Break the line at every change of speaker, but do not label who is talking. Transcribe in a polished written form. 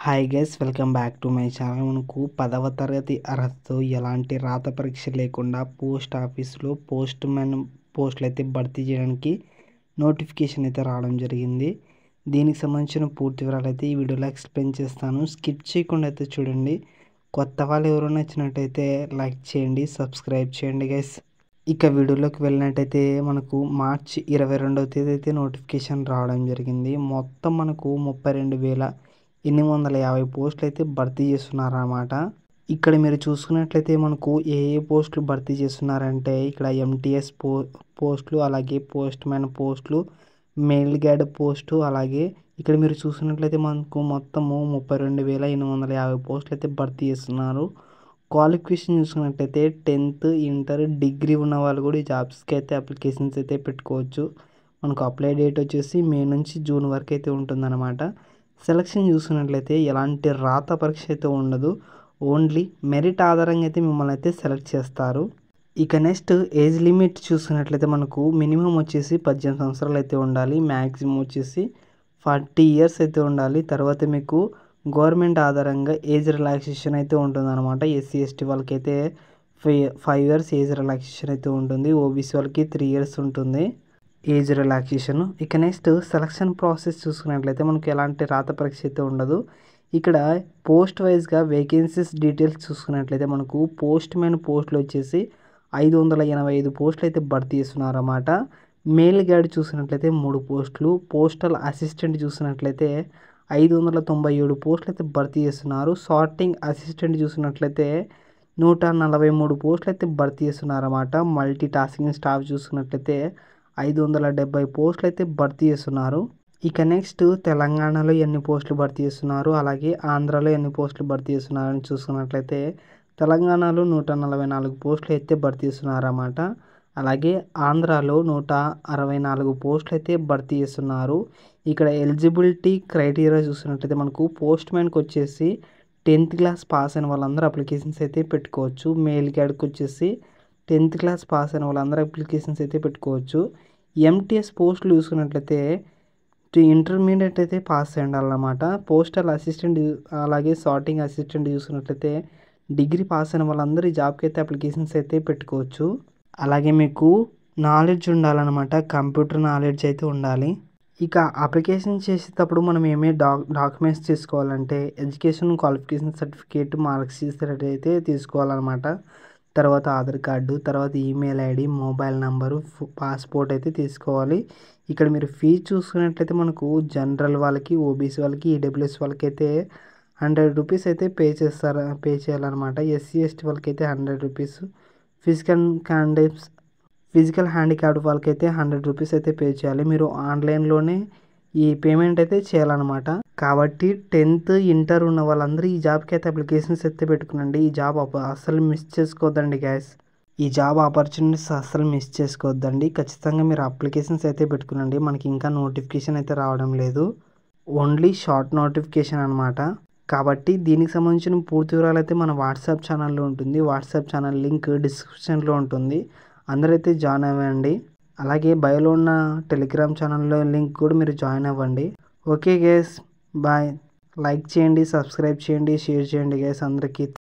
Hi guys, welcome back to my channel. మనకు 10వ తరగతి అర్హతతో ఎలాంటి రాత పరీక్ష లేకుండా పోస్ట్ ఆఫీస్లో పోస్ట్ మ్యాన్ పోస్టులు అయితే భర్తీ చేయడానికి నోటిఫికేషన్ అయితే రావడం జరిగింది. దీనికి సంబంధించిన పూర్తి వివరాలు అయితే ఈ వీడియోలో ఎక్స్ప్లెయిన్ చేస్తాను. స్కిప్ చేయకుండా అయితే చూడండి. కొత్త వాళ్ళు ఎవరైనా నచ్చినట్టయితే లైక్ చేయండి, సబ్స్క్రైబ్ చేయండి గైస్. ఇక వీడియోలోకి వెళ్ళినట్టయితే మనకు మార్చి 22వ తేదీ అయితే నోటిఫికేషన్ రావడం జరిగింది. మొత్తం మనకు 32,850 పోస్టులు అయితే భర్తీ చేస్తున్నారన్నమాట. ఇక్కడ మీరు చూసుకున్నట్లయితే మనకు ఏ పోస్టులు భర్తీ చేస్తున్నారంటే ఇక్కడ ఎంటీఎస్ పోస్టులు, అలాగే పోస్ట్ మ్యాన్ పోస్టులు, మెయిల్ గైడ్ పోస్టు, అలాగే ఇక్కడ మీరు చూసినట్లయితే మనకు మొత్తము 32,850 పోస్టులు అయితే భర్తీ చేస్తున్నారు. క్వాలిఫికేషన్ చూసుకున్నట్లయితే 10th, ఇంటర్, డిగ్రీ ఉన్న వాళ్ళు కూడా ఈ జాబ్స్కి అయితే అప్లికేషన్స్ అయితే పెట్టుకోవచ్చు. మనకు అప్లై డేట్ వచ్చేసి మే నుంచి జూన్ వరకు అయితే ఉంటుందన్నమాట. సెలక్షన్ చూసుకున్నట్లయితే ఎలాంటి రాత పరీక్ష అయితే ఉండదు. ఓన్లీ మెరిట్ ఆధారంగా అయితే మిమ్మల్ని అయితే సెలెక్ట్ చేస్తారు. ఇక నెక్స్ట్ ఏజ్ లిమిట్ చూసుకున్నట్లయితే మనకు మినిమం వచ్చేసి 18 సంవత్సరాలు అయితే ఉండాలి. మ్యాక్సిమం వచ్చేసి 40 ఇయర్స్ అయితే ఉండాలి. తర్వాత మీకు గవర్నమెంట్ ఆధారంగా ఏజ్ రిలాక్సేషన్ అయితే ఉంటుందన్నమాట. ఎస్సీ ఎస్టీ వాళ్ళకి అయితే 5 ఇయర్స్ ఏజ్ రిలాక్సేషన్ అయితే ఉంటుంది. ఓబీసీ వాళ్ళకి 3 ఇయర్స్ ఉంటుంది ఏజ్ రిలాక్సేషన్. ఇక నెక్స్ట్ సెలక్షన్ ప్రాసెస్ చూసుకున్నట్లయితే మనకు ఎలాంటి రాత పరీక్ష అయితే ఉండదు. ఇక్కడ పోస్ట్ వైజ్గా వేకెన్సీస్ డీటెయిల్స్ చూసుకున్నట్లయితే మనకు పోస్ట్ మ్యాన్ పోస్టులు వచ్చేసి 585 పోస్టులు అయితే భర్తీ చేస్తున్నారన్నమాట. మెయిల్ గైడ్ చూసినట్లయితే 3 పోస్టులు, పోస్టల్ అసిస్టెంట్ చూసినట్లయితే 597 పోస్టులు అయితే భర్తీ చేస్తున్నారు. సార్టింగ్ అసిస్టెంట్ చూసినట్లయితే 143 పోస్టులు అయితే భర్తీ చేస్తున్నారన్నమాట. మల్టీ టాస్కింగ్ స్టాఫ్ చూసుకున్నట్లయితే 570 పోస్టులు అయితే భర్తీ చేస్తున్నారు. ఇక నెక్స్ట్ తెలంగాణలో ఎన్ని పోస్టులు భర్తీ చేస్తున్నారు, అలాగే ఆంధ్రాలో ఎన్ని పోస్టులు భర్తీ చేస్తున్నారని చూసుకున్నట్లయితే తెలంగాణలో 144 పోస్టులు అయితే భర్తీ చేస్తున్నారన్నమాట. అలాగే ఆంధ్రాలో 164 పోస్టులు అయితే భర్తీ చేస్తున్నారు. ఇక్కడ ఎలిజిబిలిటీ క్రైటీరియా చూసినట్లయితే మనకు పోస్ట్ మ్యాన్కి వచ్చేసి 10th క్లాస్ పాస్ అయిన వాళ్ళందరూ అప్లికేషన్స్ అయితే పెట్టుకోవచ్చు. మెయిల్ గైడ్కి వచ్చేసి 10th క్లాస్ పాస్ అయిన వాళ్ళందరూ అప్లికేషన్స్ అయితే పెట్టుకోవచ్చు. ఎంటీఎస్ పోస్టులు చూసుకున్నట్లయితే ఇంటర్మీడియట్ అయితే పాస్ అయి ఉండాలన్నమాట. పోస్టల్ అసిస్టెంట్ అలాగే సార్టింగ్ అసిస్టెంట్ చూసుకున్నట్లయితే డిగ్రీ పాస్ అయిన వాళ్ళందరూ ఈ జాబ్కి అయితే అప్లికేషన్స్ అయితే పెట్టుకోవచ్చు. అలాగే మీకు నాలెడ్జ్ ఉండాలన్నమాట, కంప్యూటర్ నాలెడ్జ్ అయితే ఉండాలి. ఇక అప్లికేషన్ చేసేటప్పుడు మనం ఏమేమి డాక్యుమెంట్స్ తీసుకోవాలంటే education qualification certificate, marks sheet అయితే తీసుకోవాలన్నమాట. తర్వాత ఆధార్ కార్డు, తర్వాత email ID, mobile number, passport అయితే తీసుకోవాలి. ఇక్కడ మీరు ఫీజు చూసుకున్నట్లయితే మనకు జనరల్ వాళ్ళకి, ఓబీసీ వాళ్ళకి, ఈడబ్ల్యూఎస్ వాళ్ళకి అయితే 100 రూపీస్ అయితే పే చేయాలన్నమాట. ఎస్సీ ఎస్టీ వాళ్ళకి అయితే 100 రూపీస్, ఫిజికల్ హ్యాండిక్యాప్డ్ వాళ్ళకైతే 100 రూపీస్ అయితే పే చేయాలి. మీరు ఆన్లైన్లోనే ఈ పేమెంట్ అయితే చేయాలన్నమాట. కాబట్టి 10th, ఇంటర్ ఉన్న వాళ్ళందరూ ఈ జాబ్కి అయితే అప్లికేషన్స్ అయితే పెట్టుకునండి. ఈ జాబ్ అస్సలు మిస్ చేసుకోవద్దండి గ్యాస్. ఈ జాబ్ ఆపర్చునిటీస్ అస్సలు మిస్ చేసుకోవద్దండి. ఖచ్చితంగా మీరు అప్లికేషన్స్ అయితే పెట్టుకునండి. మనకి ఇంకా నోటిఫికేషన్ అయితే రావడం లేదు, ఓన్లీ షార్ట్ నోటిఫికేషన్ అనమాట. కాబట్టి దీనికి సంబంధించిన పూర్తి వివరాలు అయితే మన వాట్సాప్ ఛానల్లో ఉంటుంది. వాట్సాప్ ఛానల్ లింక్ డిస్క్రిప్షన్లో ఉంటుంది. అందరైతే జాయిన్ అవ్వండి. అలాగే బయోలో ఉన్న టెలిగ్రామ్ ఛానల్లో లింక్ కూడా మీరు జాయిన్ అవ్వండి. Okay guys, bye. లైక్ చేయండి, సబ్స్క్రైబ్ చేయండి, షేర్ చేయండి గైస్ అందరికీ.